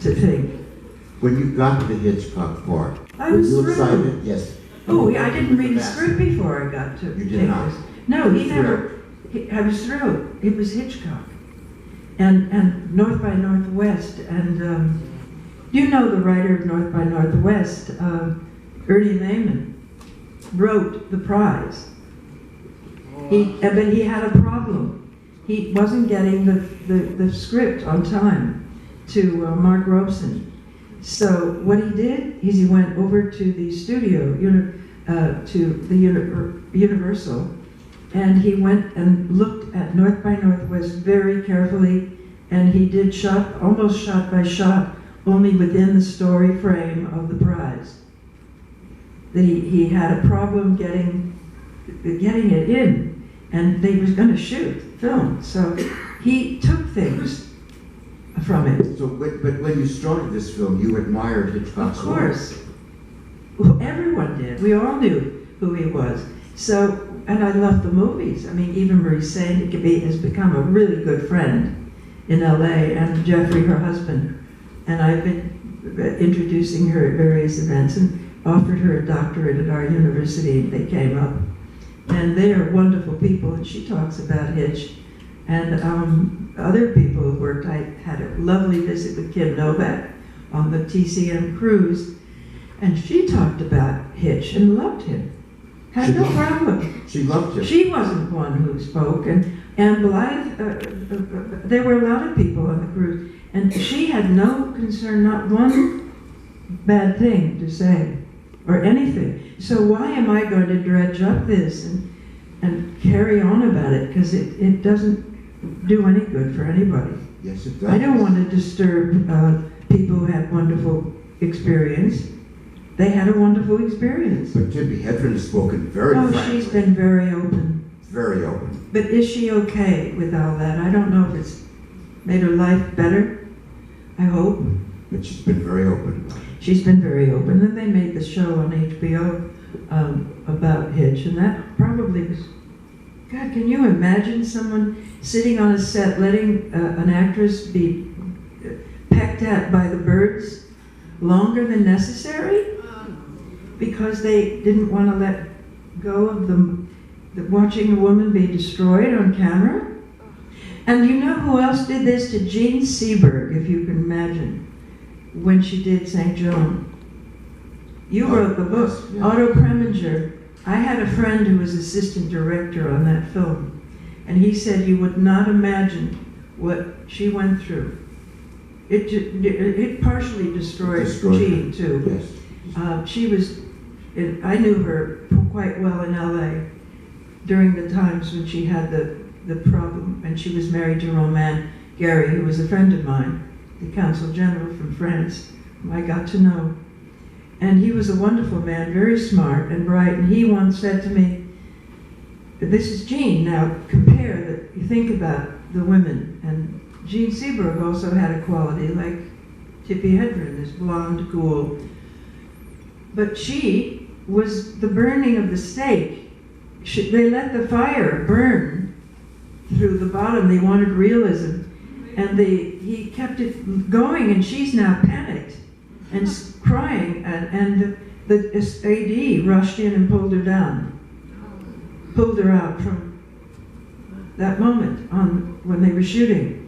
to think. When you got to the Hitchcock part, I was were you thrilled. excited? Yes. Oh, I didn't read the script before I got to You did take not? this. No, he Thrilled. never. I was thrilled. It was Hitchcock, and North by Northwest, and you know the writer of North by Northwest, Ernie Lehman, wrote The Prize. But he had a problem. He wasn't getting the script on time to Mark Robeson. So what he did is he went over to the studio, to the Universal, and he went and looked at North by Northwest very carefully, and he did almost shot by shot, only within the story frame of The Prize. That he had a problem getting it in, and they was going to shoot film, so he took things from it. So, but when you started this film, you admired Hitchcock's Of course. Well, everyone did. We all knew who he was. So, and I loved the movies. I mean, even Marie Saint has become a really good friend in LA, and Jeffrey, her husband. And I've been introducing her at various events and offered her a doctorate at our university. They came up. And they are wonderful people, and she talks about Hitch. And other people who worked, I had a lovely visit with Kim Novak on the TCM cruise, and she talked about Hitch and loved him. Had no problem. She loved him. She wasn't one who spoke, and Blythe, there were a lot of people on the cruise, and she had no concern, not one bad thing to say, or anything. So why am I going to dredge up this and carry on about it? Because it doesn't do any good for anybody. Yes, it does. I don't want to disturb people who had wonderful experience. They had a wonderful experience. But Tippi Hedren has spoken very frankly. She's been very open. Very open. But is she okay with all that? I don't know if it's made her life better. I hope. But she's been very open about it. She's been very open. Then they made the show on HBO about Hitch, and that probably was... God, can you imagine someone sitting on a set letting an actress be pecked at by the birds longer than necessary? Because they didn't want to let go of watching a woman be destroyed on camera? And you know who else did this to Jean Seberg, if you can imagine, when she did St. Joan? You wrote the book, yeah. Otto Preminger. I had a friend who was assistant director on that film, and he said you would not imagine what she went through. It partially destroyed Jean, too. Yes. She was, I knew her quite well in LA during the times when she had the problem, and she was married to Romain Gary, who was a friend of mine, the consul general from France, whom I got to know. And he was a wonderful man, very smart and bright, and he once said to me, this is Jean, now compare, you think about the women, and Jean Seberg also had a quality like Tippi Hedren, this blonde, cool. But she was the burning of the stake. They let the fire burn through the bottom. They wanted realism. And he kept it going, and she's now panicked and crying. And the AD rushed in and pulled her down. Pulled her out from that moment on when they were shooting.